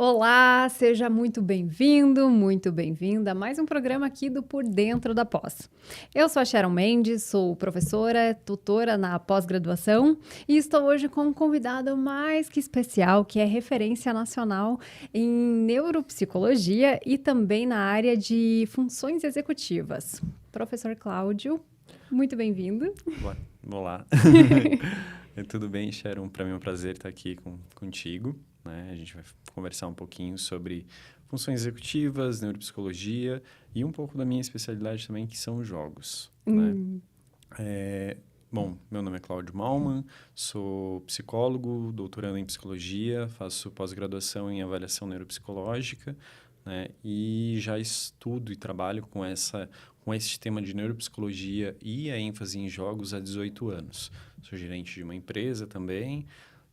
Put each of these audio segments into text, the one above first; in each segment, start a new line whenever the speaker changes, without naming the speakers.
Olá, seja muito bem-vindo, muito bem-vinda a mais um programa aqui do Por Dentro da Pós. Eu sou a Sharon Mendes, sou professora, tutora na pós-graduação e estou hoje com um convidado mais que especial, que é referência nacional em neuropsicologia e também na área de funções executivas. Professor Cláudio, muito bem-vindo.
Olá. Tudo bem, Sharon? Para mim é um prazer estar aqui contigo. Né? A gente vai conversar um pouquinho sobre funções executivas, neuropsicologia e um pouco da minha especialidade também, que são jogos. Né? Bom, meu nome é Cláudio Malman, sou psicólogo, doutorando em psicologia, faço pós-graduação em avaliação neuropsicológica, né? E já estudo e trabalho com esse tema de neuropsicologia e a ênfase em jogos há 18 anos. Sou gerente de uma empresa também.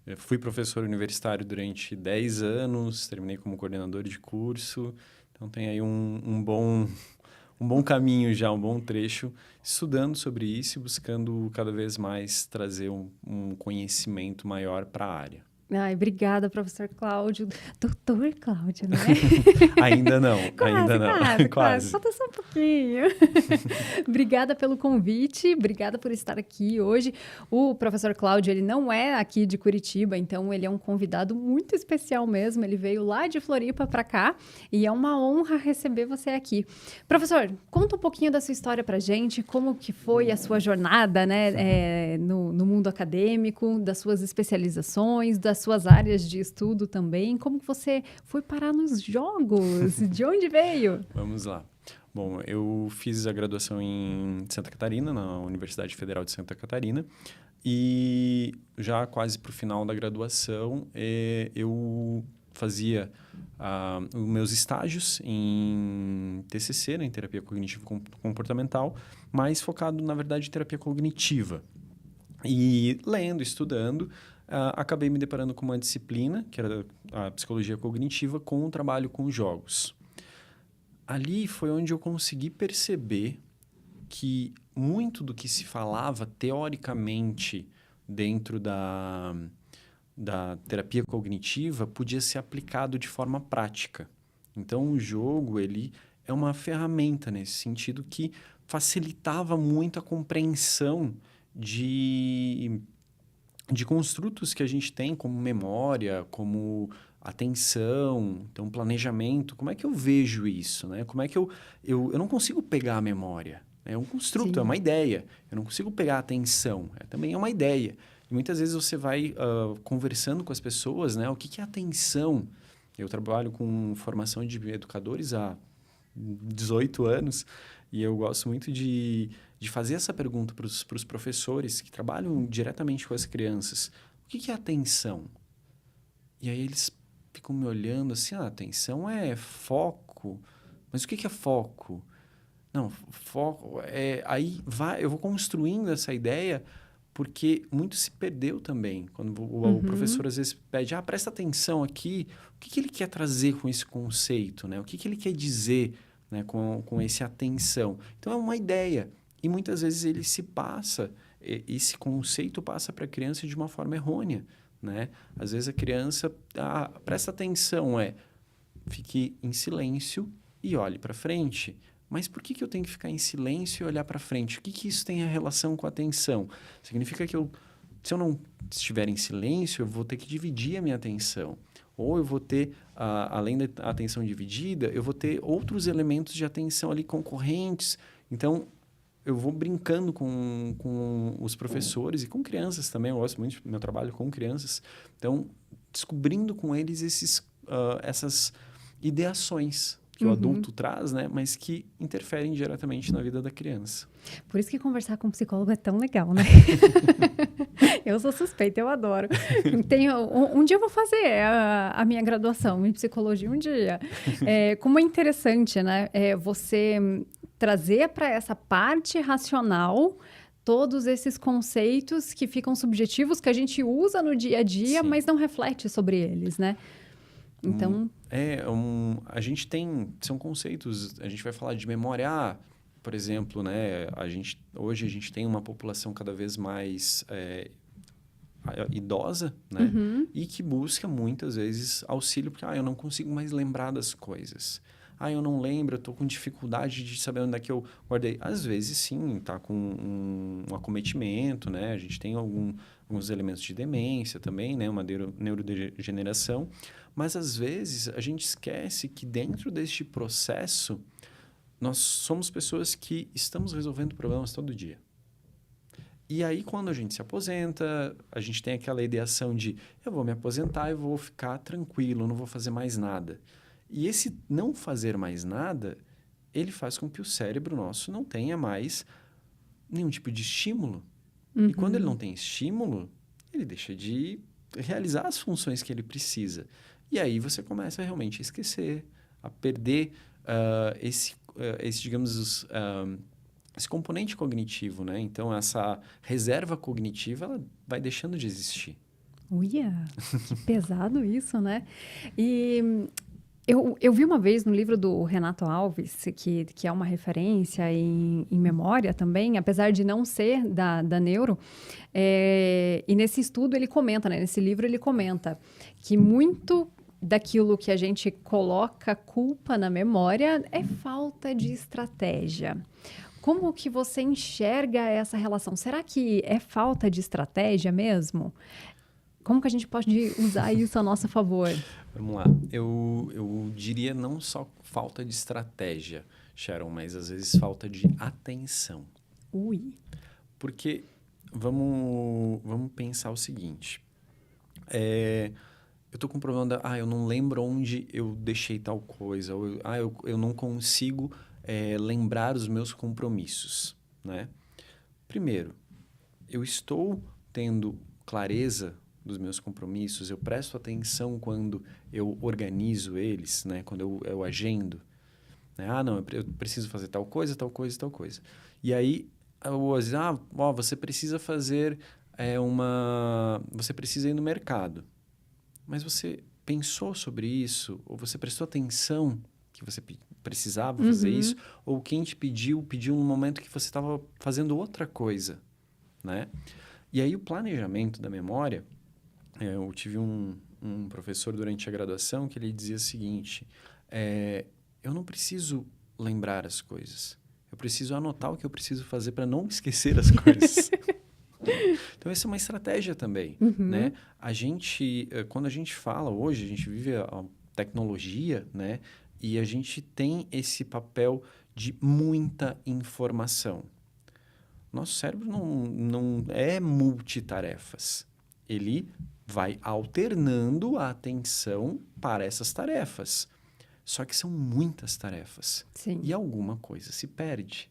Eu fui professor universitário durante 10 anos, terminei como coordenador de curso. Então, tem aí um bom caminho já, um bom trecho, estudando sobre isso e buscando cada vez mais trazer um conhecimento maior para a área.
Ai, obrigada, professor Cláudio. Doutor Cláudio, né?
Ainda não, ainda não.
Quase. Falta só um pouquinho. Obrigada pelo convite, obrigada por estar aqui hoje. O professor Cláudio, ele não é aqui de Curitiba, então ele é um convidado muito especial mesmo. Ele veio lá de Floripa para cá e é uma honra receber você aqui. Professor, conta um pouquinho da sua história pra gente, como que foi a sua jornada, né, no mundo acadêmico, das suas especializações, das suas áreas de estudo também. Como que você foi parar nos jogos? De onde veio?
Vamos lá. Bom, eu fiz a graduação em Santa Catarina, na Universidade Federal de Santa Catarina, e já quase para o final da graduação, eu fazia os meus estágios em TCC, né, em terapia cognitivo-comportamental, mais focado, na verdade, em terapia cognitiva. E lendo, estudando, acabei me deparando com uma disciplina, que era a psicologia cognitiva, com o trabalho com jogos. Ali foi onde eu consegui perceber que muito do que se falava teoricamente dentro da terapia cognitiva podia ser aplicado de forma prática. Então, o jogo ele é uma ferramenta nesse sentido que facilitava muito a compreensão de construtos que a gente tem, como memória, como atenção, então planejamento. Como é que eu vejo isso? Né? Como é que eu não consigo pegar a memória? É um construto,
Sim.
É uma ideia. Eu não consigo pegar a atenção. Também é uma ideia. E muitas vezes você vai conversando com as pessoas, né? O que é atenção? Eu trabalho com formação de educadores há 18 anos e eu gosto muito de fazer essa pergunta para os professores que trabalham diretamente com as crianças. O que é atenção? E aí eles ficam me olhando assim, atenção é foco. Mas o que é foco? Não, foco é... Aí eu vou construindo essa ideia porque muito se perdeu também. Quando o professor às vezes pede, presta atenção aqui, o que ele quer trazer com esse conceito? Né? O que ele quer dizer, né, com esse atenção? Então, é uma ideia. E muitas vezes ele se passa, esse conceito passa para a criança de uma forma errônea. Né? Às vezes a criança, presta atenção, fique em silêncio e olhe para frente. Mas por que eu tenho que ficar em silêncio e olhar para frente? O que isso tem a relação com a atenção? Significa que se eu não estiver em silêncio, eu vou ter que dividir a minha atenção. Ou eu vou ter, além da atenção dividida, eu vou ter outros elementos de atenção ali concorrentes. Então, eu vou brincando com os professores e com crianças também. Eu gosto muito do meu trabalho com crianças. Então, descobrindo com eles essas ideações que o adulto traz, né? Mas que interferem diretamente na vida da criança.
Por isso que conversar com um psicólogo é tão legal, né? Eu sou suspeita, eu adoro. Um dia eu vou fazer a minha graduação em psicologia, um dia. Como é interessante, né? Você trazer para essa parte racional todos esses conceitos que ficam subjetivos, que a gente usa no dia a dia,
Sim.
mas não reflete sobre eles, né? Então...
a gente tem... São conceitos... A gente vai falar de memória... por exemplo, né? Hoje a gente tem uma população cada vez mais idosa, né? E que busca muitas vezes auxílio porque eu não consigo mais lembrar das coisas. Eu não lembro, eu estou com dificuldade de saber onde é que eu guardei. Às vezes, sim, está com um acometimento, né? A gente tem alguns elementos de demência também, né? Uma neurodegeneração. Mas, às vezes, a gente esquece que dentro deste processo, nós somos pessoas que estamos resolvendo problemas todo dia. E aí, quando a gente se aposenta, a gente tem aquela ideação de eu vou me aposentar e vou ficar tranquilo, não vou fazer mais nada. E esse não fazer mais nada, ele faz com que o cérebro nosso não tenha mais nenhum tipo de estímulo. E quando ele não tem estímulo, ele deixa de realizar as funções que ele precisa. E aí você começa realmente a esquecer, a perder digamos, esse componente cognitivo, né? Então, essa reserva cognitiva, ela vai deixando de existir.
Uia, que pesado isso, né? E eu vi uma vez no livro do Renato Alves, que é uma referência em memória também, apesar de não ser da neuro, e nesse estudo ele comenta, né? Nesse livro ele comenta que muito daquilo que a gente coloca culpa na memória é falta de estratégia. Como que você enxerga essa relação? Será que é falta de estratégia mesmo? Como que a gente pode usar isso a nosso favor?
Vamos lá. Eu diria não só falta de estratégia, Sharon, mas às vezes falta de atenção.
Ui.
Porque vamos pensar o seguinte. Eu tô com um problema eu não lembro onde eu deixei tal coisa. Ou eu não consigo lembrar os meus compromissos, né? Primeiro, eu estou tendo clareza dos meus compromissos, eu presto atenção quando eu organizo eles, né? Quando eu agendo. Né? Não, eu preciso fazer tal coisa, tal coisa, tal coisa. E aí, você precisa fazer você precisa ir no mercado. Mas você pensou sobre isso? Ou você prestou atenção que você precisava fazer isso? Ou quem te pediu no momento que você estava fazendo outra coisa, né? E aí o planejamento da memória, eu tive um professor durante a graduação que ele dizia o seguinte, eu não preciso lembrar as coisas, eu preciso anotar o que eu preciso fazer para não esquecer as coisas. Então, essa é uma estratégia também, né? Quando a gente fala hoje, a gente vive a tecnologia, né? E a gente tem esse papel de muita informação. Nosso cérebro não é multitarefas. Ele vai alternando a atenção para essas tarefas. Só que são muitas tarefas.
Sim.
E alguma coisa se perde.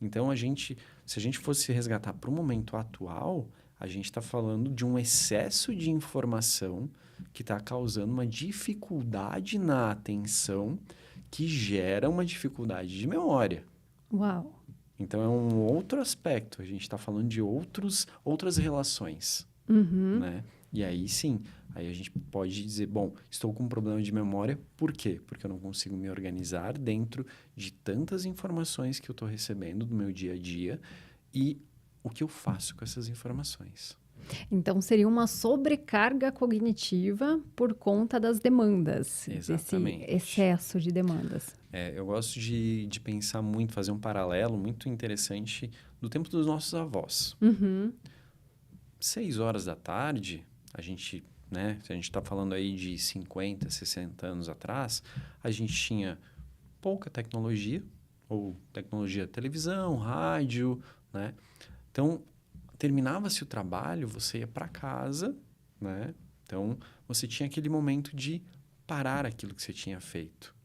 Então, se a gente fosse resgatar para o momento atual, a gente está falando de um excesso de informação que está causando uma dificuldade na atenção que gera uma dificuldade de memória.
Uau!
Então, é um outro aspecto. A gente está falando de outras relações, né? E aí, sim, aí a gente pode dizer, bom, estou com um problema de memória. Por quê? Porque eu não consigo me organizar dentro de tantas informações que eu estou recebendo do meu dia a dia e o que eu faço com essas informações.
Então, seria uma sobrecarga cognitiva por conta das demandas.
Exatamente.
Desse excesso de demandas.
Eu gosto de pensar muito, fazer um paralelo muito interessante do tempo dos nossos avós. 6 horas da tarde, a gente, né, se a gente está falando aí de 50, 60 anos atrás, a gente tinha pouca tecnologia, ou tecnologia televisão, rádio, né? Então, terminava-se o trabalho, você ia para casa, né? Então, você tinha aquele momento de parar aquilo que você tinha feito,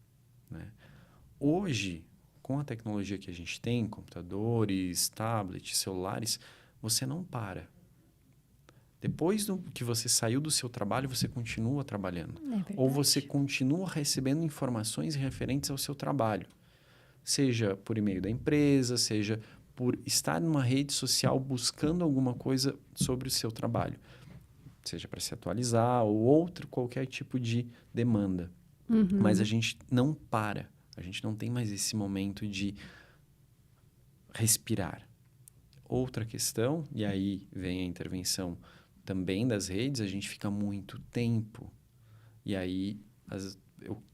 né? Hoje, com a tecnologia que a gente tem, computadores, tablets, celulares, você não para. Depois que você saiu do seu trabalho, você continua trabalhando. Ou você continua recebendo informações referentes ao seu trabalho. Seja por e-mail da empresa, seja por estar numa rede social buscando alguma coisa sobre o seu trabalho. Seja para se atualizar ou qualquer tipo de demanda. Mas a gente não para. A gente não tem mais esse momento de respirar. Outra questão, e aí vem a intervenção também das redes, a gente fica muito tempo. E aí,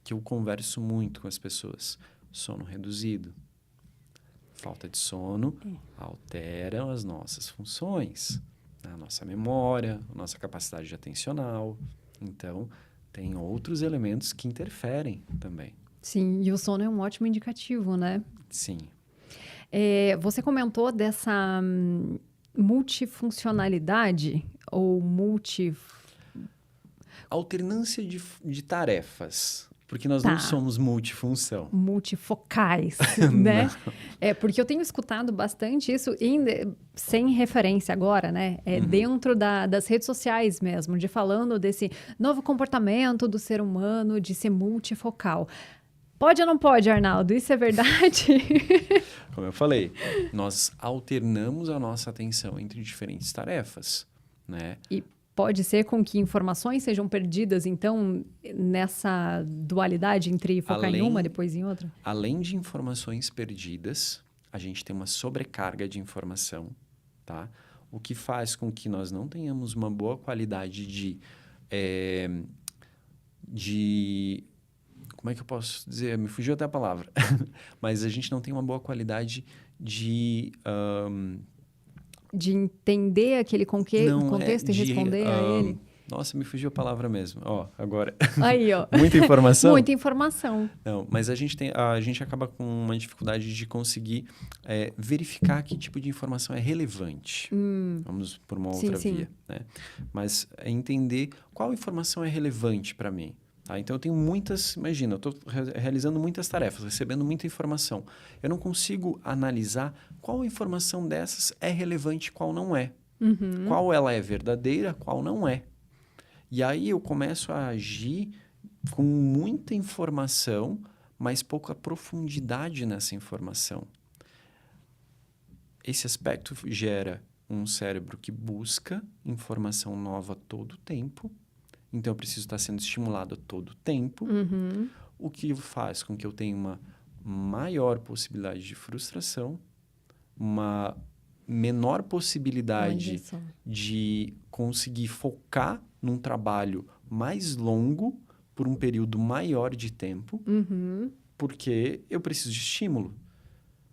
que eu converso muito com as pessoas. Sono reduzido. Falta de sono altera as nossas funções. A nossa memória, a nossa capacidade atencional. Então, tem outros elementos que interferem também.
Sim, e o sono é um ótimo indicativo, né?
Sim.
Você comentou dessa multifuncionalidade ou
Alternância de tarefas. Porque nós não somos multifunção.
Multifocais, né? Porque eu tenho escutado bastante isso, sem referência agora, né? Dentro das redes sociais mesmo, falando desse novo comportamento do ser humano de ser multifocal. Pode ou não pode, Arnaldo? Isso é verdade?
Como eu falei, nós alternamos a nossa atenção entre diferentes tarefas, né?
E pode ser com que informações sejam perdidas, então, nessa dualidade entre focar em uma, depois em outra?
Além de informações perdidas, a gente tem uma sobrecarga de informação, tá? O que faz com que nós não tenhamos uma boa qualidade como é que eu posso dizer? Me fugiu até a palavra. Mas a gente não tem uma boa qualidade de
entender aquele contexto e responder a ele.
Nossa, me fugiu a palavra mesmo. Agora.
Aí, ó.
Muita informação?
Muita informação.
Não, mas a gente acaba com uma dificuldade de conseguir verificar que tipo de informação é relevante. Vamos por uma outra via. Né? Mas entender qual informação é relevante para mim. Tá? Então, eu tenho imagina, eu estou realizando muitas tarefas, recebendo muita informação. Eu não consigo analisar qual informação dessas é relevante e qual não é.
Uhum.
Qual ela é verdadeira, qual não é. E aí eu começo a agir com muita informação, mas pouca profundidade nessa informação. Esse aspecto gera um cérebro que busca informação nova todo o tempo. Então, eu preciso estar sendo estimulado a todo tempo, o que faz com que eu tenha uma maior possibilidade de frustração, uma menor possibilidade de conseguir focar num trabalho mais longo por um período maior de tempo, porque eu preciso de estímulo.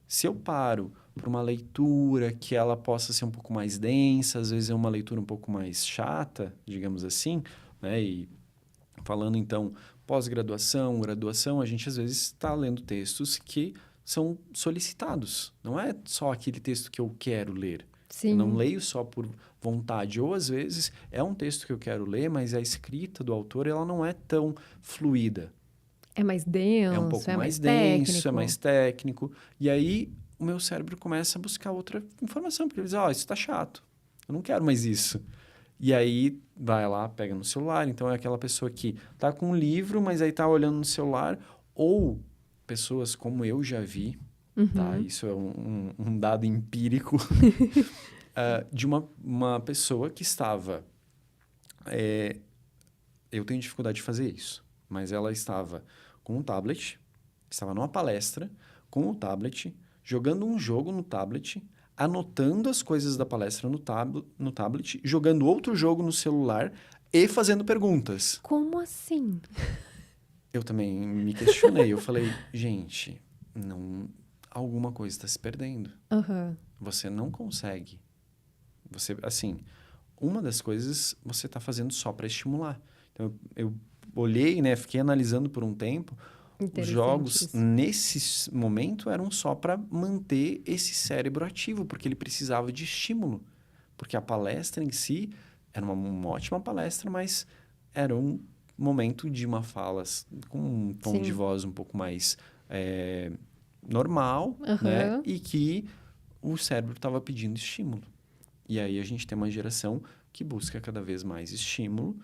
Se eu paro para uma leitura que ela possa ser um pouco mais densa, às vezes é uma leitura um pouco mais chata, digamos assim, né? E falando, então, pós-graduação, graduação, a gente às vezes está lendo textos que são solicitados. Não é só aquele texto que eu quero ler.
Sim.
Eu não leio só por vontade. Ou, às vezes, é um texto que eu quero ler, mas a escrita do autor ela não é tão fluida.
É mais denso,
é um pouco mais
denso,
técnico. É mais técnico. E aí, o meu cérebro começa a buscar outra informação. Porque ele diz, isso está chato. Eu não quero mais isso. E aí, vai lá, pega no celular. Então, é aquela pessoa que está com um livro, mas aí está olhando no celular. Ou pessoas como eu já vi, tá? Isso é um dado empírico, de uma pessoa que estava... eu tenho dificuldade de fazer isso, mas ela estava com um tablet, estava numa palestra, com o tablet, jogando um jogo no tablet, anotando as coisas da palestra no tablet, jogando outro jogo no celular e fazendo perguntas.
Como assim?
Eu também me questionei. Eu falei, gente, alguma coisa está se perdendo. Você não consegue. Uma das coisas você está fazendo só para estimular. Então, eu olhei, né, fiquei analisando por um tempo. Os jogos, nesse momento, eram só para manter esse cérebro ativo, porque ele precisava de estímulo. Porque a palestra em si era uma ótima palestra, mas era um momento de uma fala com um tom de voz um pouco mais normal, né? E que o cérebro estava pedindo estímulo. E aí a gente tem uma geração que busca cada vez mais estímulo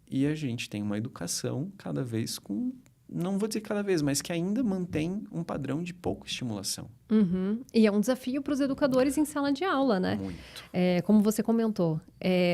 e a gente tem uma educação cada vez não vou dizer cada vez, mas que ainda mantém um padrão de pouca estimulação.
E é um desafio para os educadores em sala de aula, né?
Muito.
Como você comentou,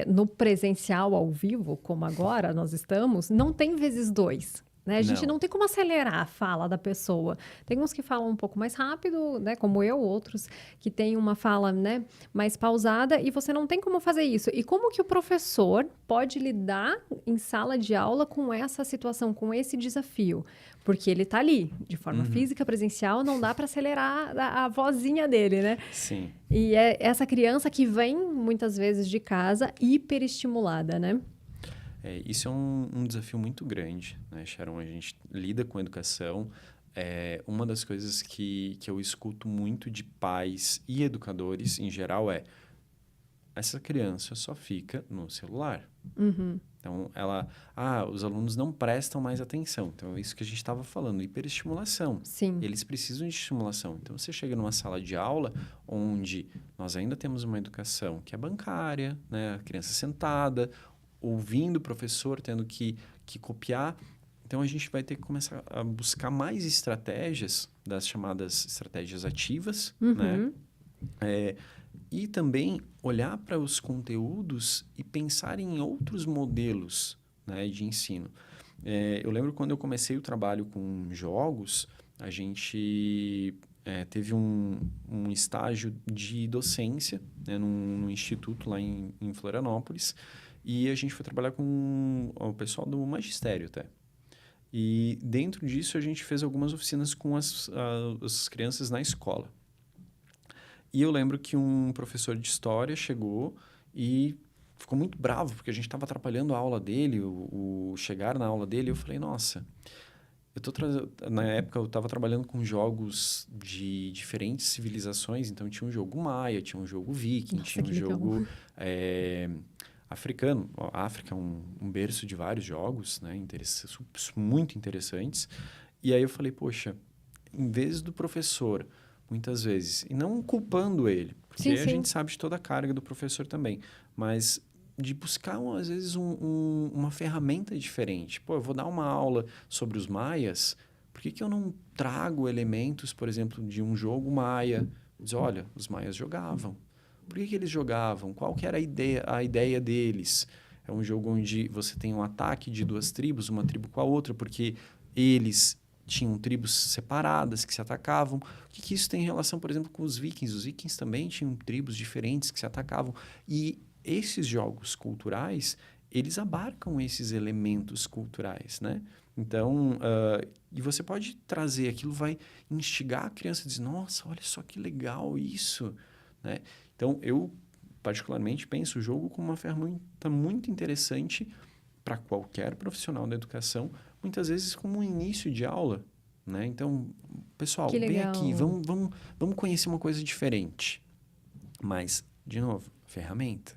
no presencial ao vivo, como agora nós estamos, não tem vezes 2. né? A gente
Não.
não tem como acelerar a fala da pessoa. Tem uns que falam um pouco mais rápido, né? Como eu, outros que têm uma fala, né, mais pausada, e você não tem como fazer isso. E como que o professor pode lidar em sala de aula com essa situação, com esse desafio? Porque ele tá ali, de forma
Uhum.
física, presencial, não dá para acelerar a vozinha dele, né?
Sim.
E é essa criança que vem, muitas vezes, de casa hiperestimulada, né?
Isso é um desafio muito grande, né, Sharon? A gente lida com educação. Uma das coisas que eu escuto muito de pais e educadores, em geral, essa criança só fica no celular.
Uhum.
Então, os alunos não prestam mais atenção. Então, é isso que a gente estava falando, hiperestimulação.
Sim.
Eles precisam de estimulação. Então, você chega numa sala de aula onde nós ainda temos uma educação que é bancária, né? A criança sentada, ouvindo o professor, tendo que copiar. Então, a gente vai ter que começar a buscar mais estratégias, das chamadas estratégias ativas, né?
Uhum.
E também olhar para os conteúdos e pensar em outros modelos, né, de ensino. Eu lembro quando eu comecei o trabalho com jogos, a gente teve um estágio de docência, né, num instituto lá em Florianópolis, e a gente foi trabalhar com o pessoal do magistério até. E dentro disso a gente fez algumas oficinas com as crianças na escola. E eu lembro que um professor de história chegou e ficou muito bravo, porque a gente estava atrapalhando a aula dele, o chegar na aula dele. Eu falei, nossa, na época eu estava trabalhando com jogos de diferentes civilizações, então tinha um jogo maia, tinha um jogo viking,
Nossa,
tinha um
que legal.
jogo africano. A África é um berço de vários jogos, né, muito interessantes. E aí eu falei, poxa, em vez do professor, muitas vezes, e não culpando ele, porque
Sim,
a
sim.
gente sabe de toda a carga do professor também, mas de buscar, às vezes, uma ferramenta diferente. Pô, eu vou dar uma aula sobre os maias, por que eu não trago elementos, por exemplo, de um jogo maia? Diz, olha, os maias jogavam. Por que eles jogavam? Qual que era a ideia deles? É um jogo onde você tem um ataque de duas tribos, uma tribo com a outra, porque eles tinham tribos separadas que se atacavam. O que isso tem em relação, por exemplo, com os vikings? Os vikings também tinham tribos diferentes que se atacavam. E esses jogos culturais, eles abarcam esses elementos culturais, né? Então, e você pode trazer, aquilo vai instigar a criança a dizer, nossa, olha só que legal isso, né? Então, eu particularmente penso o jogo como uma ferramenta muito interessante para qualquer profissional da educação, muitas vezes como um início de aula, né? Então, pessoal,
Que
vem aqui,
legal.
vamos conhecer uma coisa diferente. Mas, de novo, ferramenta.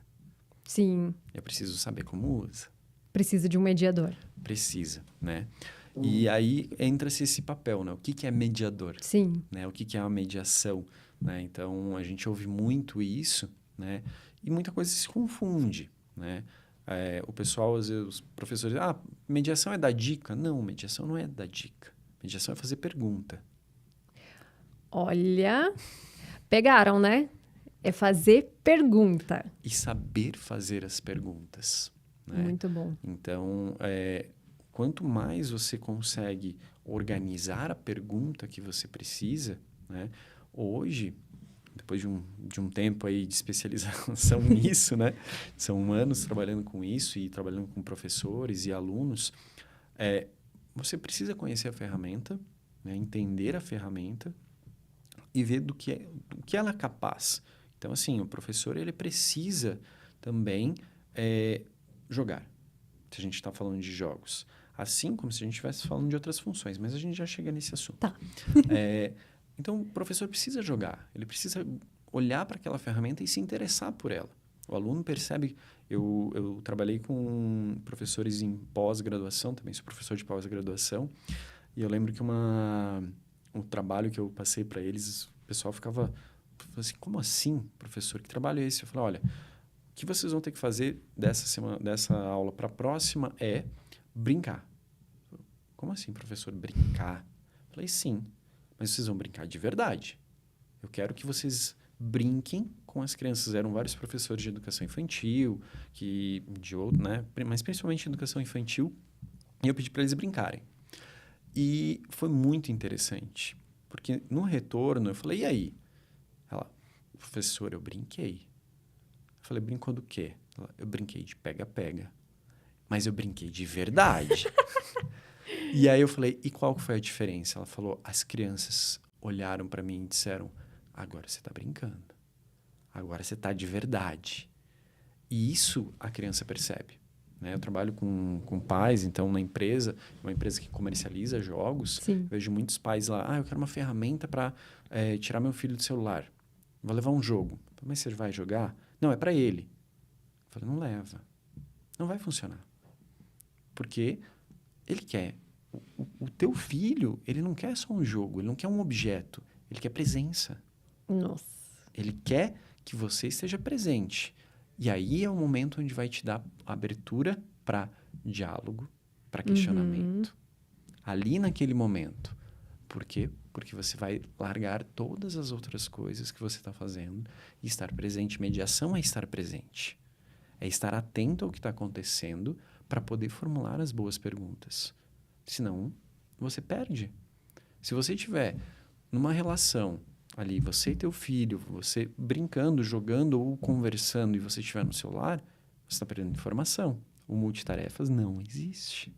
Sim.
Eu preciso saber como usa.
Precisa de um mediador.
Precisa, né? E aí entra-se esse papel, né? O que é mediador?
Sim.
Né? O que é a mediação? Né? Então, a gente ouve muito isso, né? E muita coisa se confunde, né? O pessoal, às vezes, os professores, mediação é dar dica. Não, mediação não é dar dica. Mediação é fazer pergunta.
Olha, pegaram, né? É fazer pergunta.
E saber fazer as perguntas, né?
Muito bom.
Então, quanto mais você consegue organizar a pergunta que você precisa, né? Hoje, depois de um tempo aí de especialização nisso, né? São anos trabalhando com isso e trabalhando com professores e alunos. Você precisa conhecer a ferramenta, né? Entender a ferramenta e ver do que ela é capaz. Então, assim, o professor ele precisa também jogar, se a gente está falando de jogos. Assim como se a gente estivesse falando de outras funções, mas a gente já chega nesse assunto.
Tá.
Então, o professor precisa jogar, ele precisa olhar para aquela ferramenta e se interessar por ela. O aluno percebe... Eu trabalhei com professores em pós-graduação, também sou professor de pós-graduação, e eu lembro que um trabalho que eu passei para eles, o pessoal ficava assim, como assim, professor? Que trabalho é esse? Eu falei, olha, o que vocês vão ter que fazer dessa aula para a próxima é brincar. Como assim, professor, brincar? Eu falei, sim, mas vocês vão brincar de verdade. Eu quero que vocês brinquem com as crianças. Eram vários professores de educação infantil, né? Mas principalmente educação infantil, e eu pedi para eles brincarem. E foi muito interessante, porque no retorno eu falei, e aí? Ela, professor, eu brinquei. Eu falei, brincou do quê? Ela, eu brinquei de pega-pega, mas eu brinquei de verdade. E aí eu falei, e qual foi a diferença? Ela falou, as crianças olharam para mim e disseram, agora você está brincando, agora você está de verdade. E isso a criança percebe. Né? Eu trabalho com pais, então, na empresa, uma empresa que comercializa jogos.
Sim.
Vejo muitos pais lá, eu quero uma ferramenta para tirar meu filho do celular. Vou levar um jogo. Mas você vai jogar? Não, é para ele. Eu falei, não leva. Não vai funcionar. Porque ele quer. O teu filho, ele não quer só um jogo, ele não quer um objeto, ele quer presença.
Nossa.
Ele quer que você esteja presente. E aí é o momento onde vai te dar abertura para diálogo, para questionamento. Ali naquele momento. Por quê? Porque você vai largar todas as outras coisas que você está fazendo e estar presente. Mediação é estar presente. É estar atento ao que está acontecendo para poder formular as boas perguntas. Senão, você perde. Se você estiver numa relação ali, você e teu filho, você brincando, jogando ou conversando e você estiver no celular, você está perdendo informação. O multitarefas não existe.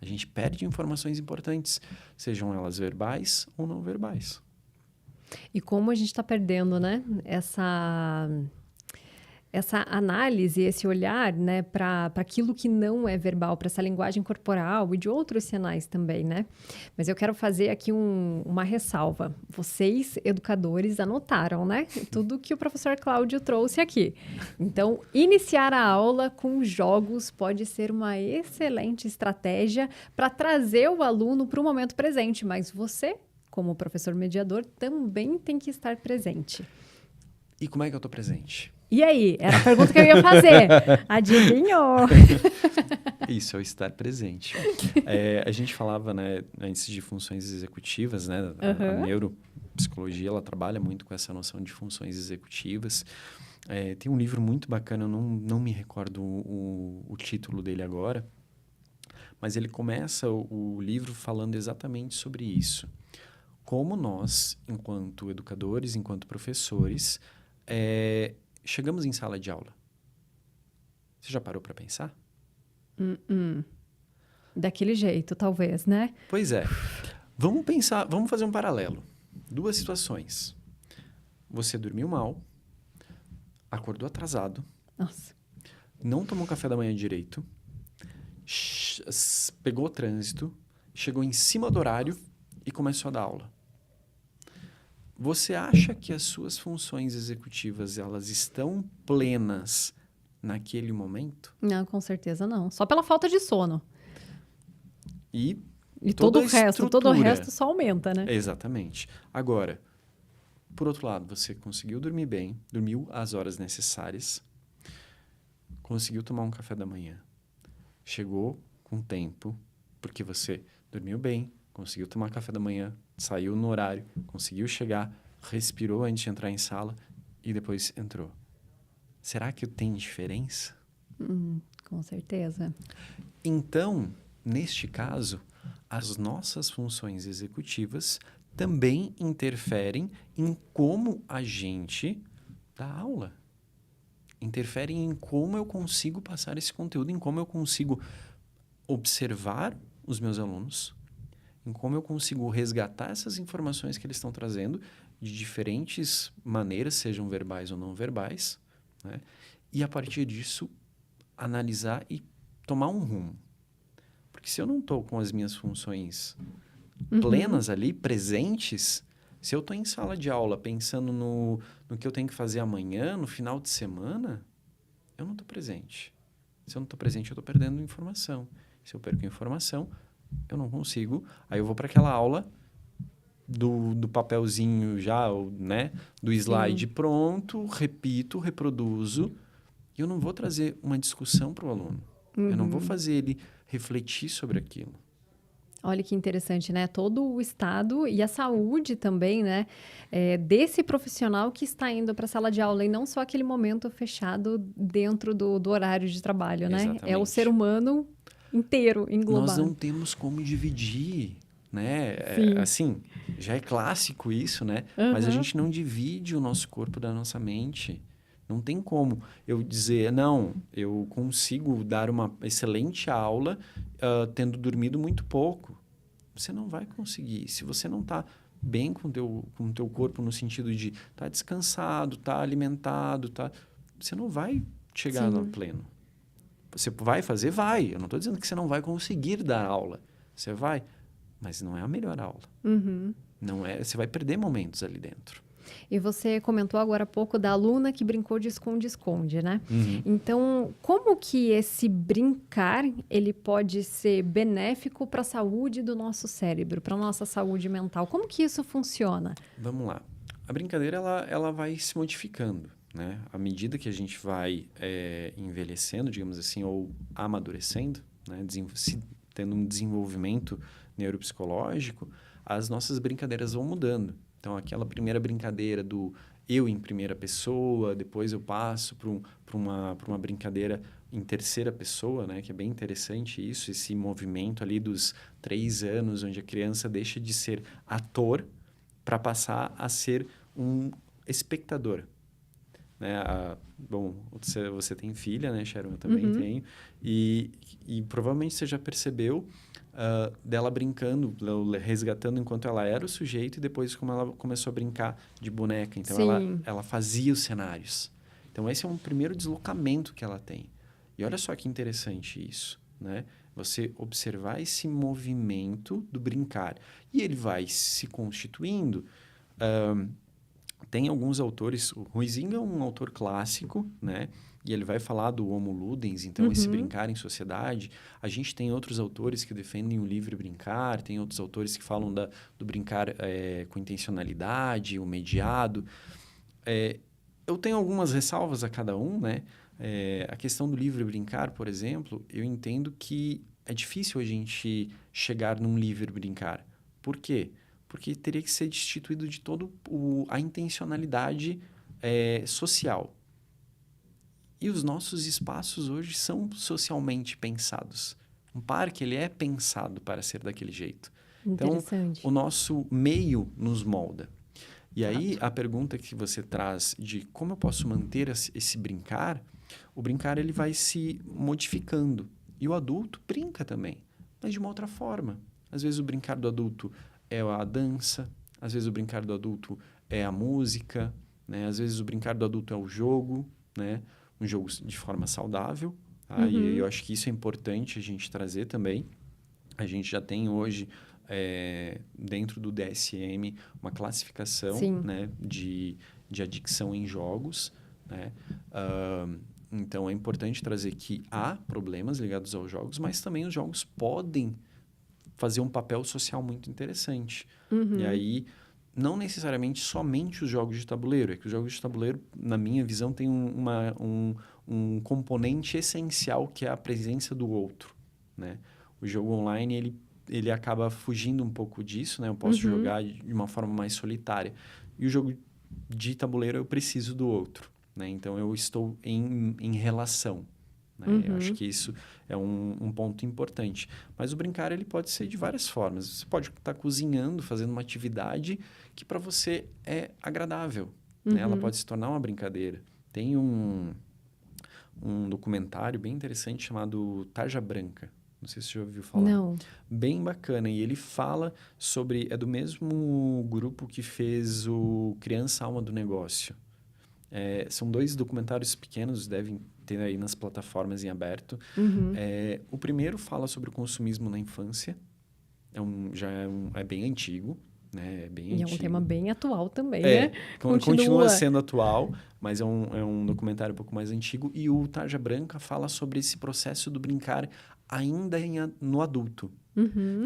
A gente perde informações importantes, sejam elas verbais ou não verbais.
E como a gente está perdendo, né? Essa análise, esse olhar, né, para aquilo que não é verbal, para essa linguagem corporal e de outros sinais também, né? Mas eu quero fazer aqui uma ressalva. Vocês, educadores, anotaram, né? Tudo que o professor Cláudio trouxe aqui. Então, iniciar a aula com jogos pode ser uma excelente estratégia para trazer o aluno para o momento presente, mas você, como professor mediador, também tem que estar presente.
E como é que eu estou presente?
E aí? Era a pergunta que eu ia fazer. Adivinhou?
Isso, é o estar presente. A gente falava, né, antes de funções executivas, né? A neuropsicologia, ela trabalha muito com essa noção de funções executivas. Tem um livro muito bacana, eu não me recordo o título dele agora, mas ele começa o livro falando exatamente sobre isso. Como nós, enquanto educadores, enquanto professores, chegamos em sala de aula. Você já parou para pensar?
Daquele jeito, talvez, né?
Pois é. Vamos pensar, vamos fazer um paralelo. Duas situações. Você dormiu mal, acordou atrasado,
Nossa.
não tomou café da manhã direito, pegou o trânsito, chegou em cima do horário e começou a dar aula. Você acha que as suas funções executivas elas estão plenas naquele momento?
Não, com certeza não. Só pela falta de sono.
E
todo o resto só aumenta, né?
Exatamente. Agora, por outro lado, você conseguiu dormir bem, dormiu as horas necessárias, conseguiu tomar um café da manhã, chegou com tempo, porque você dormiu bem, conseguiu tomar café da manhã, saiu no horário, conseguiu chegar, respirou antes de entrar em sala e depois entrou. Será que tem diferença?
Com certeza.
Então, neste caso, as nossas funções executivas também interferem em como a gente dá aula. Interferem em como eu consigo passar esse conteúdo, em como eu consigo observar os meus alunos, em como eu consigo resgatar essas informações que eles estão trazendo de diferentes maneiras, sejam verbais ou não verbais, né? E a partir disso, analisar e tomar um rumo. Porque se eu não estou com as minhas funções plenas ali, presentes, se eu estou em sala de aula pensando no que eu tenho que fazer amanhã, no final de semana, eu não estou presente. Se eu não estou presente, eu estou perdendo informação. Se eu perco informação, eu não consigo. Aí eu vou para aquela aula do papelzinho já, né? Do slide pronto, repito, reproduzo. E eu não vou trazer uma discussão para o aluno. Eu não vou fazer ele refletir sobre aquilo.
Olha que interessante, né? Todo o estado e a saúde também, né? Desse profissional que está indo para a sala de aula e não só aquele momento fechado dentro do horário de trabalho, né?
Exatamente.
É o ser humano inteiro, englobado.
Nós não temos como dividir, né? Assim, já é clássico isso, né? Mas a gente não divide o nosso corpo da nossa mente. Não tem como eu dizer, não, eu consigo dar uma excelente aula tendo dormido muito pouco. Você não vai conseguir. Se você não está bem com o teu corpo no sentido de estar descansado, estar alimentado, você não vai chegar no pleno. Você vai fazer? Vai. Eu não estou dizendo que você não vai conseguir dar aula. Você vai, mas não é a melhor aula. Não é, você vai perder momentos ali dentro.
E você comentou agora há pouco da aluna que brincou de esconde-esconde, né? Então, como que esse brincar, ele pode ser benéfico para a saúde do nosso cérebro, para a nossa saúde mental? Como que isso funciona?
Vamos lá. A brincadeira, ela vai se modificando, né? À medida que a gente vai envelhecendo, digamos assim, ou amadurecendo, né? Tendo um desenvolvimento neuropsicológico, as nossas brincadeiras vão mudando. Então, aquela primeira brincadeira do eu em primeira pessoa, depois eu passo para uma brincadeira em terceira pessoa, né? Que é bem interessante isso, esse movimento ali dos 3 anos, onde a criança deixa de ser ator para passar a ser um espectador. Né? Bom, você tem filha, né, Sharon? Eu também tenho. E provavelmente você já percebeu dela brincando, resgatando enquanto ela era o sujeito e depois como ela começou a brincar de boneca. Então, ela fazia os cenários. Então, esse é um primeiro deslocamento que ela tem. E olha só que interessante isso, né? Você observar esse movimento do brincar. E ele vai se constituindo... Tem alguns autores... O Huizinga é um autor clássico, né? E ele vai falar do Homo Ludens, então esse brincar em sociedade. A gente tem outros autores que defendem o livre brincar, tem outros autores que falam do brincar com intencionalidade, o mediado. Eu tenho algumas ressalvas a cada um, né? A questão do livre brincar, por exemplo, eu entendo que é difícil a gente chegar num livre brincar. Por quê? Porque teria que ser destituído de toda a intencionalidade social. E os nossos espaços hoje são socialmente pensados. Um parque, ele é pensado para ser daquele jeito. Então, o nosso meio nos molda. E aí, a pergunta que você traz de como eu posso manter esse brincar, o brincar ele vai se modificando. E o adulto brinca também, mas de uma outra forma. Às vezes, o brincar do adulto é a dança, às vezes, o brincar do adulto é a música, né? Às vezes, o brincar do adulto é o jogo, né? Um jogo de forma saudável. Tá? E eu acho que isso é importante a gente trazer também. A gente já tem hoje, dentro do DSM, uma classificação, né, de adicção em jogos. Né? Então, é importante trazer que há problemas ligados aos jogos, mas também os jogos podem fazer um papel social muito interessante. E aí... Não necessariamente somente os jogos de tabuleiro. É que os jogos de tabuleiro, na minha visão, tem um componente essencial que é a presença do outro. Né? O jogo online, ele acaba fugindo um pouco disso. Né? Eu posso jogar de uma forma mais solitária. E o jogo de tabuleiro, eu preciso do outro. Né? Então, eu estou em relação. Né? Eu acho que isso é um ponto importante. Mas o brincar, ele pode ser de várias formas. Você pode estar cozinhando, fazendo uma atividade que para você é agradável. Né? Ela pode se tornar uma brincadeira. Tem um documentário bem interessante chamado Tarja Branca. Não sei se você já ouviu falar.
Não.
Bem bacana. E ele fala sobre... É do mesmo grupo que fez o Criança Alma do Negócio. São 2 documentários pequenos, devem ter aí nas plataformas em aberto. O primeiro fala sobre o consumismo na infância. É bem antigo. Né? É bem antigo.
Um tema bem atual também, né?
Continua sendo atual, mas é um documentário um pouco mais antigo. E o Tarja Branca fala sobre esse processo do brincar ainda no adulto.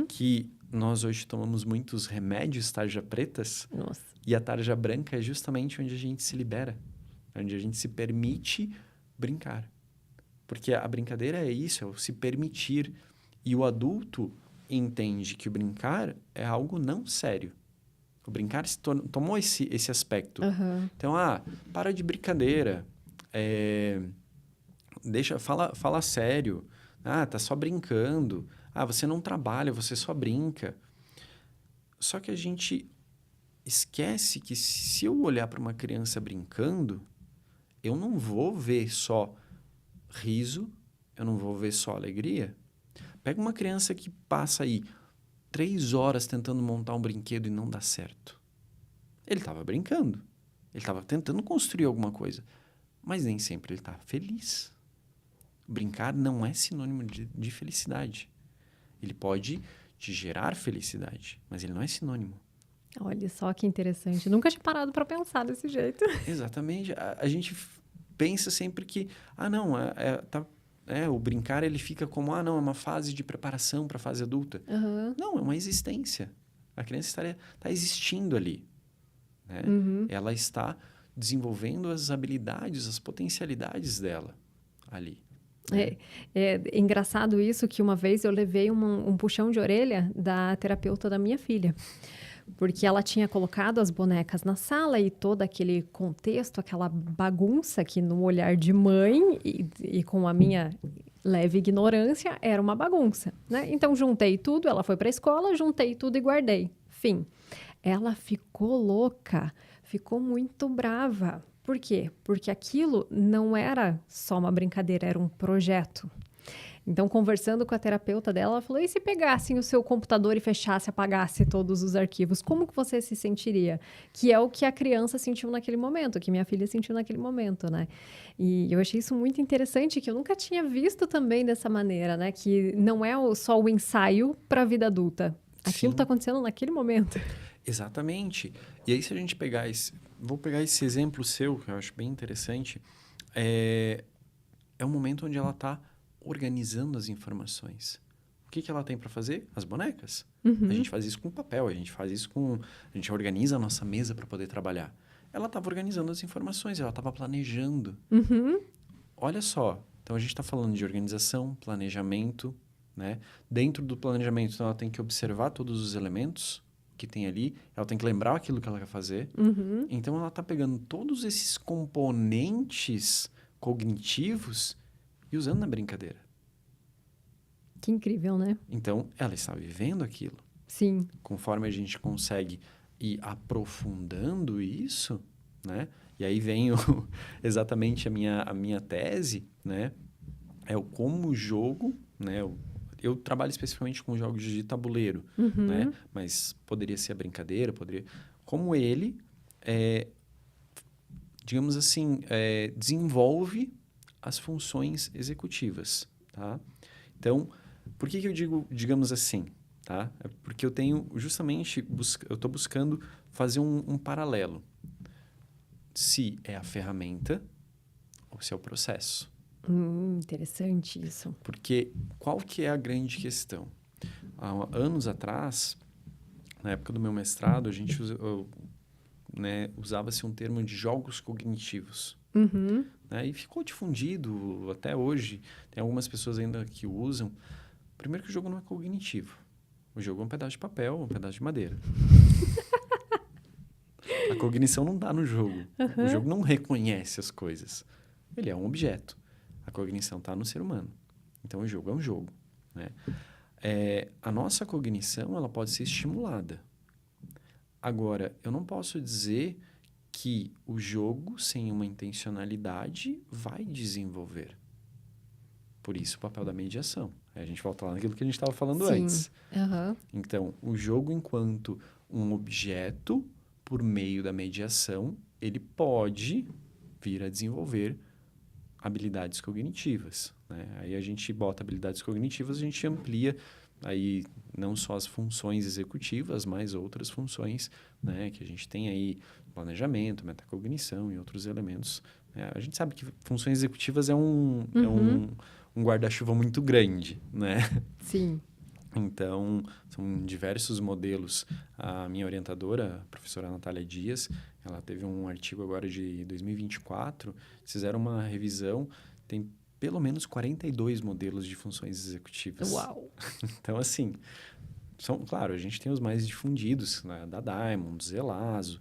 Que nós hoje tomamos muitos remédios tarja pretas.
Nossa.
E a tarja branca é justamente onde a gente se libera. Onde a gente se permite brincar. Porque a brincadeira é isso, é o se permitir. E o adulto entende que o brincar é algo não sério. O brincar tomou esse aspecto. Então, para de brincadeira. Fala sério. Ah, tá só brincando. Ah, você não trabalha, você só brinca. Só que a gente esquece que se eu olhar para uma criança brincando, eu não vou ver só riso, eu não vou ver só alegria. Pega uma criança que passa aí 3 horas tentando montar um brinquedo e não dá certo. Ele estava brincando, ele estava tentando construir alguma coisa, mas nem sempre ele está feliz. Brincar não é sinônimo de felicidade. Ele pode te gerar felicidade, mas ele não é sinônimo.
Olha só que interessante. Nunca tinha parado para pensar desse jeito.
Exatamente. A gente pensa sempre que, não, o brincar ele fica como, não, é uma fase de preparação para a fase adulta.
Uhum.
Não, é uma existência. A criança está existindo ali. Né?
Uhum.
Ela está desenvolvendo as habilidades, as potencialidades dela ali. Né?
É engraçado isso que uma vez eu levei um puxão de orelha da terapeuta da minha filha. Porque ela tinha colocado as bonecas na sala e todo aquele contexto, aquela bagunça que no olhar de mãe e com a minha leve ignorância era uma bagunça, né? Então juntei tudo, ela foi para a escola, juntei tudo e guardei. Fim. Ela ficou louca, ficou muito brava. Por quê? Porque aquilo não era só uma brincadeira, era um projeto. Então, conversando com a terapeuta dela, ela falou, e se pegassem o seu computador e fechasse, apagasse todos os arquivos, como que você se sentiria? Que é o que a criança sentiu naquele momento, que minha filha sentiu naquele momento, né? E eu achei isso muito interessante, que eu nunca tinha visto também dessa maneira, né? Que não é só o ensaio para a vida adulta. Aquilo está acontecendo naquele momento.
Exatamente. E aí, se a gente pegar vou pegar esse exemplo seu, que eu acho bem interessante, é um momento onde ela está organizando as informações. O que ela tem para fazer? As bonecas.
Uhum.
A gente faz isso com papel, a gente faz isso a gente organiza a nossa mesa para poder trabalhar. Ela estava organizando as informações, ela estava planejando.
Uhum.
Olha só, então a gente está falando de organização, planejamento, né? Dentro do planejamento, então, ela tem que observar todos os elementos que tem ali, ela tem que lembrar aquilo que ela quer fazer.
Uhum.
Então, ela está pegando todos esses componentes cognitivos e usando na brincadeira.
Que incrível, né?
Então, ela está vivendo aquilo.
Sim.
Conforme a gente consegue ir aprofundando isso, né? E aí vem exatamente a minha tese, né? É o como o jogo, né? Eu trabalho especificamente com jogos de tabuleiro,
Uhum.
né? Mas poderia ser a brincadeira, como ele, digamos assim, desenvolve as funções executivas, tá? Então, por que eu digo, digamos assim, tá? É porque eu tenho justamente, eu estou buscando fazer um paralelo. Se é a ferramenta ou se é o processo.
Interessante isso.
Porque qual que é a grande questão? Há anos atrás, na época do meu mestrado, a gente usava-se um termo de jogos cognitivos.
Uhum.
Né? E ficou difundido até hoje. Tem algumas pessoas ainda que usam. Primeiro que o jogo não é cognitivo. O jogo é um pedaço de papel, um pedaço de madeira. A cognição não está no jogo.
Uhum.
O jogo não reconhece as coisas. Ele é um objeto. A cognição está no ser humano. Então, o jogo é um jogo. Né? A nossa cognição ela pode ser estimulada. Agora, eu não posso dizer que o jogo, sem uma intencionalidade, vai desenvolver. Por isso, o papel da mediação. A gente volta lá naquilo que a gente estava falando antes.
Uhum.
Então, o jogo, enquanto um objeto, por meio da mediação, ele pode vir a desenvolver habilidades cognitivas. Né? Aí a gente bota habilidades cognitivas, a gente amplia aí não só as funções executivas, mas outras funções, né, que a gente tem aí planejamento, metacognição e outros elementos. A gente sabe que funções executivas é um guarda-chuva muito grande, né?
Sim.
Então, são diversos modelos. A minha orientadora, a professora Natália Dias, ela teve um artigo agora de 2024, fizeram uma revisão, tem pelo menos 42 modelos de funções executivas.
Uau!
Então, assim, claro, a gente tem os mais difundidos, né, da Diamond, Zelazo,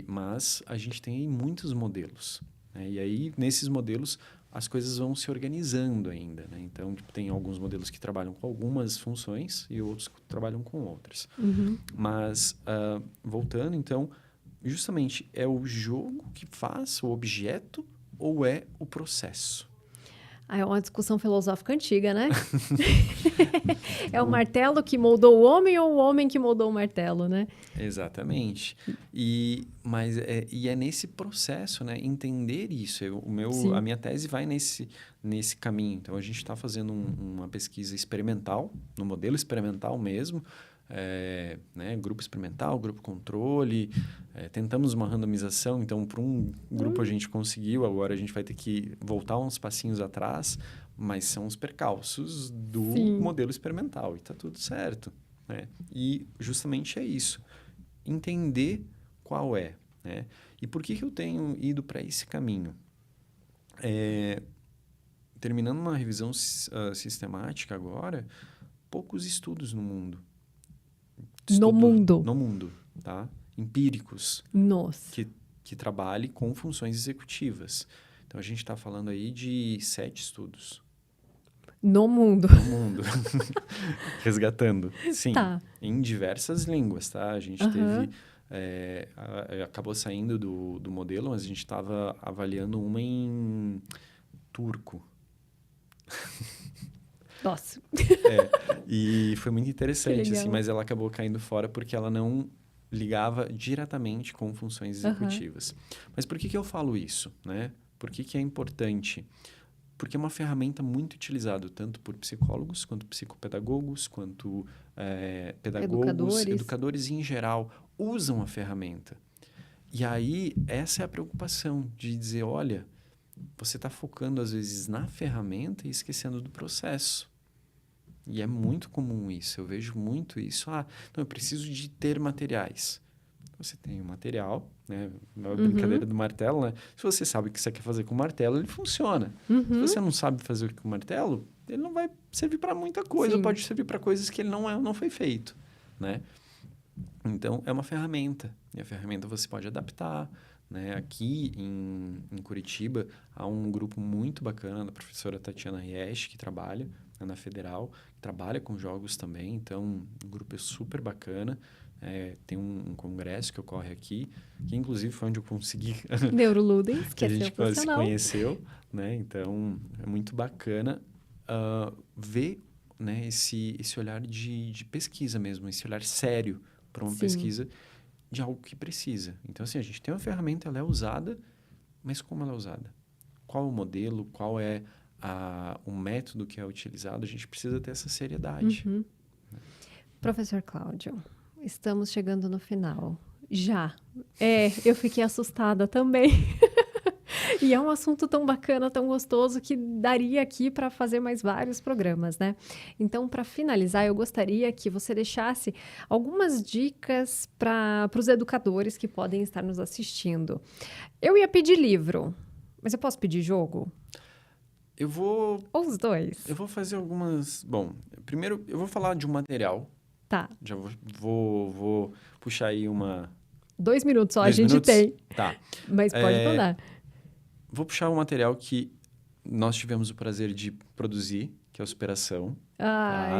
mas a gente tem muitos modelos. Né? E aí, nesses modelos, as coisas vão se organizando ainda, né? Então, tipo, tem alguns modelos que trabalham com algumas funções e outros que trabalham com outras. Mas, voltando, então, justamente, é o jogo que faz o objeto ou é o processo?
É uma discussão filosófica antiga, né? É o martelo que moldou o homem ou o homem que moldou o martelo, né?
Exatamente. Mas é nesse processo, né? Entender isso. A minha tese vai nesse caminho. Então, a gente está fazendo uma pesquisa experimental, no modelo experimental mesmo, né? Grupo experimental, grupo controle. Tentamos uma randomização. Então, para um grupo a gente conseguiu, agora a gente vai ter que voltar uns passinhos atrás, mas são os percalços do modelo experimental. E está tudo certo, né? E justamente é isso. Entender qual é, né? E por que eu tenho ido para esse caminho? Terminando uma revisão sistemática agora, poucos estudos no mundo.
No
mundo, tá? Empíricos.
Nossa.
Que trabalhem com funções executivas. Então, a gente está falando aí de 7 estudos.
No mundo.
No mundo. Resgatando. Sim.
Tá.
Em diversas línguas, tá? A gente teve... acabou saindo do modelo, mas a gente estava avaliando uma em turco.
Nossa.
E foi muito interessante, assim, mas ela acabou caindo fora porque ela não ligava diretamente com funções executivas. Mas por que eu falo isso, né? Por que é importante? Porque é uma ferramenta muito utilizada tanto por psicólogos, quanto psicopedagogos, quanto pedagogos, educadores em geral usam a ferramenta. E aí, essa é a preocupação de dizer, olha, você está focando às vezes na ferramenta e esquecendo do processo. E é muito comum isso, eu vejo muito isso. Então eu preciso de ter materiais. Você tem o material, né? A brincadeira do martelo, né? Se você sabe o que você quer fazer com o martelo, ele funciona. Se você não sabe fazer com o martelo, ele não vai servir para muita coisa. Sim. Pode servir para coisas que ele não foi feito, né? Então, é uma ferramenta. E a ferramenta você pode adaptar, né? Aqui em Curitiba, há um grupo muito bacana da professora Tatiana Riesch, que trabalha na Federal, que trabalha com jogos também. Então, o grupo é super bacana. Tem um congresso que ocorre aqui, que inclusive foi onde eu consegui...
Neuroludens,
que a gente se conheceu, né? Então, é muito bacana ver, né, esse olhar de pesquisa mesmo, esse olhar sério para uma pesquisa de algo que precisa. Então, assim, a gente tem uma ferramenta, ela é usada, mas como ela é usada? Qual o modelo? Qual é o método que é utilizado? A gente precisa ter essa seriedade.
Professor Cláudio, estamos chegando no final. Já. Eu fiquei assustada também. E é um assunto tão bacana, tão gostoso, que daria aqui para fazer mais vários programas, né? Então, para finalizar, eu gostaria que você deixasse algumas dicas para os educadores que podem estar nos assistindo. Eu ia pedir livro, mas eu posso pedir jogo? Ou os dois?
Eu vou fazer algumas... Bom, primeiro eu vou falar de um material.
Tá.
Já vou puxar aí uma...
2 minutos só, a gente tem.
Tá.
Mas pode mandar.
Vou puxar um material que nós tivemos o prazer de produzir, que é a Superação.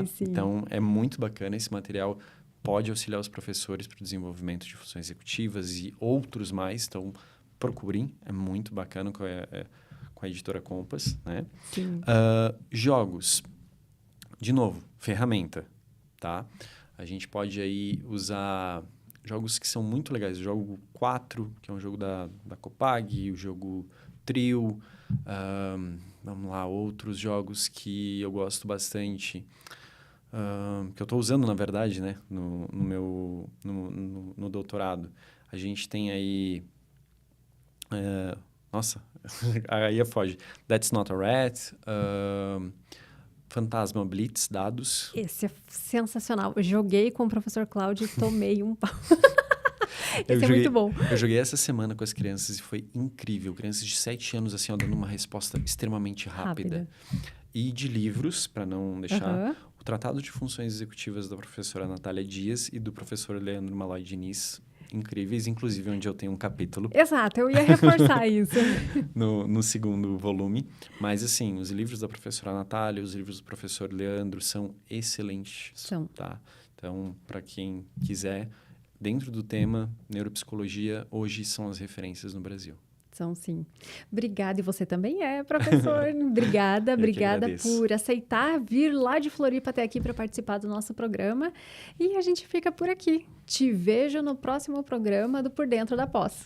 Sim.
Então, é muito bacana. Esse material pode auxiliar os professores para o desenvolvimento de funções executivas e outros mais. Então, procurem. É muito bacana com a editora Compass, né?
Sim.
Jogos. De novo, ferramenta, tá? A gente pode aí usar jogos que são muito legais. O jogo 4, que é um jogo da Copag, o jogo Trio, vamos lá, outros jogos que eu gosto bastante, que eu estou usando, na verdade, né, no doutorado. A gente tem aí... nossa, aí foge. That's Not a Rat, Fantasma Blitz, dados.
Esse é sensacional. Eu joguei com o professor Cláudio e tomei um pau. Esse é muito bom.
Eu joguei essa semana com as crianças e foi incrível. Crianças de 7 anos, assim, dando uma resposta extremamente rápida. E de livros, para não deixar, o Tratado de Funções Executivas da professora Natália Dias e do professor Leandro Malloy Diniz. incríveis, inclusive onde eu tenho um capítulo
Exato, eu ia reforçar isso.
no segundo volume. Mas, assim, os livros da professora Natália, os livros do professor Leandro são excelentes.
São.
Tá? Então, para quem quiser, dentro do tema neuropsicologia, hoje são as referências no Brasil.
São, sim. Obrigada, e você também é, professor. Obrigada por aceitar vir lá de Floripa até aqui para participar do nosso programa. E a gente fica por aqui. Te vejo no próximo programa do Por Dentro da Pós.